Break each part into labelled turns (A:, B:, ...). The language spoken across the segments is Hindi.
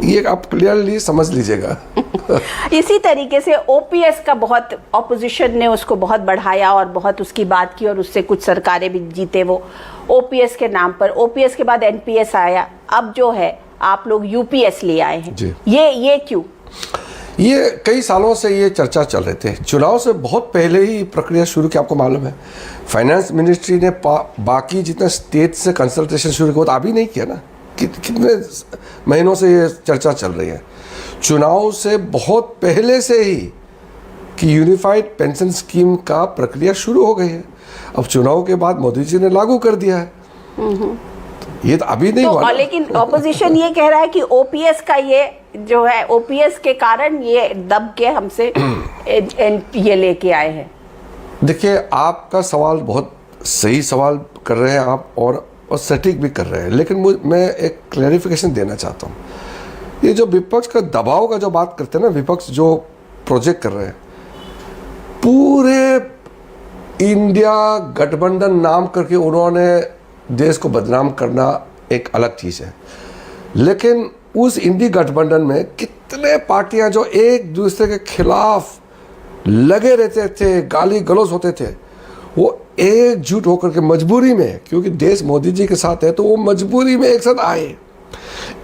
A: ये आप क्लियरली समझ लीजिएगा।
B: इसी तरीके से ओपीएस का बहुत ऑपोजिशन ने उसको बहुत बढ़ाया और बहुत उसकी बात की और उससे कुछ सरकारें भी जीते वो ओपीएस के नाम पर। ओपीएस के बाद एनपीएस आया, अब जो है आप लोग यूपीएस ले आए हैं
A: जी।
B: ये क्यों?
A: ये कई सालों से ये चर्चा चल रहे थे, चुनाव से बहुत पहले ही प्रक्रिया शुरू की। आपको मालूम है फाइनेंस मिनिस्ट्री ने बाकी जितने स्टेट से कंसल्टेशन शुरू किया, तो अभी नहीं किया ना, कितने महीनों से ये चर्चा चल रही है। चुनाव से बहुत पहले से ही कि यूनिफाइड पेंशन स्कीम का प्रक्रिया शुरू हो गई है। अब चुनाव के बाद मोदी जी ने लागू कर दिया है। ये तो अभी नहीं हुआ।
B: लेकिन ऑपोजिशन ये कह रहा है कि ओपीएस का ये जो है, ओपीएस के कारण ये दब के हमसे ये लेके आए हैं।
A: देखिए, आपका सवाल बहुत सही सवाल कर रहे हैं आप, और सटीक भी कर रहे हैं, लेकिन मैं एक क्लैरिफिकेशन देना चाहता हूँ। ये जो विपक्ष का दबाव का जो बात करते हैं ना, विपक्ष जो प्रोजेक्ट कर रहे हैं, पूरे इंडिया गठबंधन नाम करके उन्होंने देश को बदनाम करना एक अलग चीज़ है, लेकिन उस इंडी गठबंधन में कितने पार्टियां जो एक दूसरे के खिलाफ लगे रहते थे, गाली गलौज होते थे, वो एकजुट होकर के मजबूरी में, क्योंकि देश मोदी जी के साथ है, तो वो मजबूरी में एक साथ आए।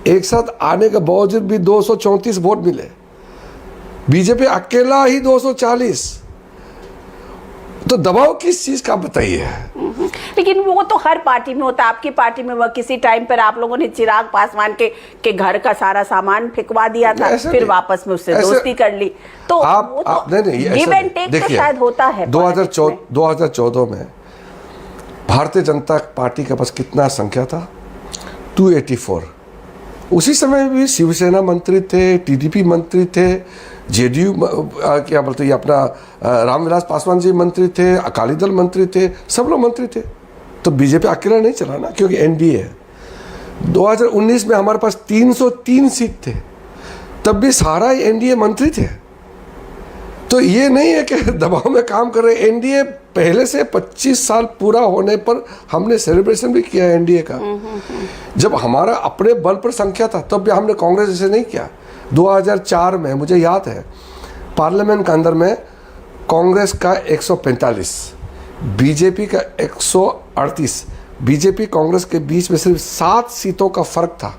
A: एक साथ आने के बावजूद भी 234 वोट मिले, बीजेपी अकेला ही 240। तो दबाव किस चीज का बताइए?
B: लेकिन वो तो हर पार्टी में होता है। आपकी पार्टी में वो किसी टाइम पर आप लोगों ने चिराग पासवान के घर का सारा सामान फेंकवा दिया था, फिर वापस में उससे दोस्ती कर ली। तो
A: आप नहीं,
B: गिव एंड टेक का शायद होता है।
A: 2014 में भारतीय जनता पार्टी के पास कितना संख्या था? 284। उसी समय भी शिवसेना मंत्री थे, टीडीपी मंत्री थे, जेडीयू क्या बोलते हैं अपना रामविलास पासवान जी मंत्री थे, अकाली दल मंत्री थे, सब लोग मंत्री थे। तो बीजेपी अकेला नहीं चला ना, क्योंकि एनडीए है। 2019 में हमारे पास 303 सीट थे, तब भी सारा एनडीए मंत्री थे। तो ये नहीं है कि दबाव में काम कर रहे। एनडीए पहले से 25 साल पूरा होने पर हमने सेलिब्रेशन भी किया एनडीए का। जब हमारा अपने बल पर संख्या था, तब भी हमने कांग्रेस जैसे नहीं किया। 2004 में मुझे याद है, पार्लियामेंट के अंदर में कांग्रेस का 145, बीजेपी का 138, बीजेपी कांग्रेस के बीच में सिर्फ 7 सीटों का फर्क था।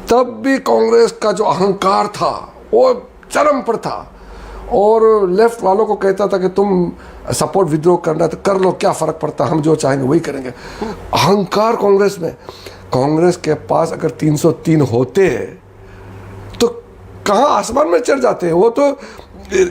A: तब भी कांग्रेस का जो अहंकार था वो चरम पर था, और लेफ्ट वालों को कहता था कि तुम सपोर्ट विद्रोह करना तो कर लो, क्या फर्क पड़ता, हम जो चाहेंगे वही करेंगे। अहंकार कांग्रेस में। कांग्रेस के पास अगर 303 होते तो कहाँ आसमान में चढ़ जाते हैं। वो तो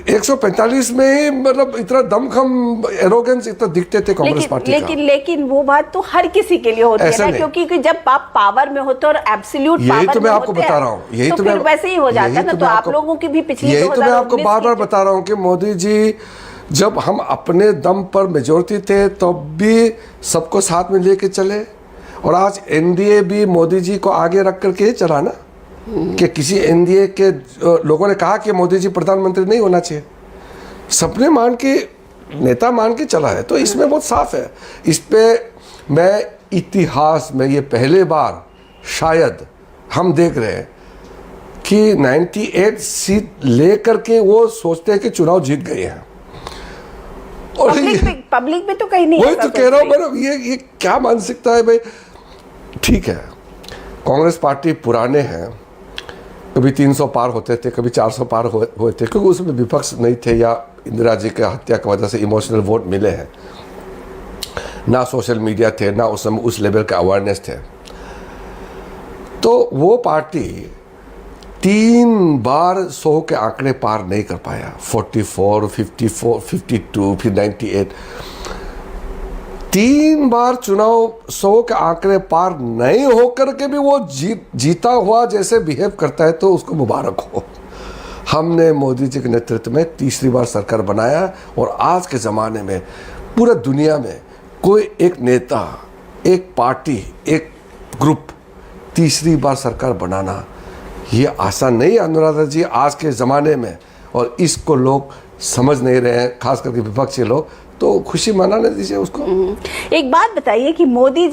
A: 145 में ही मतलब इतना दमखम एरोगेंस इतना दिखते थे कांग्रेस पार्टी का।
B: लेकिन वो बात तो हर किसी के लिए होती है ना, क्योंकि जब आप पावर में होते और एब्सोल्यूट पावर में होते हैं,
A: यही तो मैं आपको बता रहा हूँ, यही तो मैं
B: वैसे ही हो जाता है ना। तो आप लोगों की भी पिछली,
A: यही तो मैं आपको बार बार बता रहा हूँ कि मोदी जी, जब हम अपने दम पर मेजोरिटी थे तब भी सबको साथ में लेके चले, और आज एनडीए भी मोदी जी को आगे रख करके चला ना। कि किसी एनडीए के लोगों ने कहा कि मोदी जी प्रधानमंत्री नहीं होना चाहिए, सबने मान के, नेता मान के चला है। तो इसमें बहुत साफ है। इस पे मैं इतिहास में ये पहले बार शायद हम देख रहे हैं कि 98 सीट लेकर के वो सोचते हैं कि चुनाव जीत गए हैं। और
B: पब्लिक में तो कहीं नहीं,
A: वही तो कह रहा हूँ मैडम, ये क्या मानसिकता है भाई? ठीक है, कांग्रेस पार्टी पुराने हैं, कभी 300 पार होते थे, कभी 400 पार हुए थे, क्योंकि उसमें विपक्ष नहीं थे, या इंदिरा जी के हत्या की वजह से इमोशनल वोट मिले हैं। ना सोशल मीडिया थे, ना उस समय उस लेवल का अवेयरनेस थे। तो वो पार्टी 3 बार 100 के आंकड़े पार नहीं कर पाया। 44, 54, 52, फिर 98। 3 बार चुनाव 100 के आंकड़े पार नहीं होकर के भी वो जीता हुआ जैसे बिहेव करता है, तो उसको मुबारक हो। हमने मोदी जी के नेतृत्व में तीसरी बार सरकार बनाया, और आज के ज़माने में पूरा दुनिया में कोई एक नेता, एक पार्टी, एक ग्रुप तीसरी बार सरकार बनाना ये आसान नहीं है अनुराधा जी, आज के ज़माने में। और इसको लोग समझ नहीं रहे हैं, खास करके विपक्षी लोग। तो खुशी मनाने दीजिए उसको।
B: एक बात बताइए कि मोदी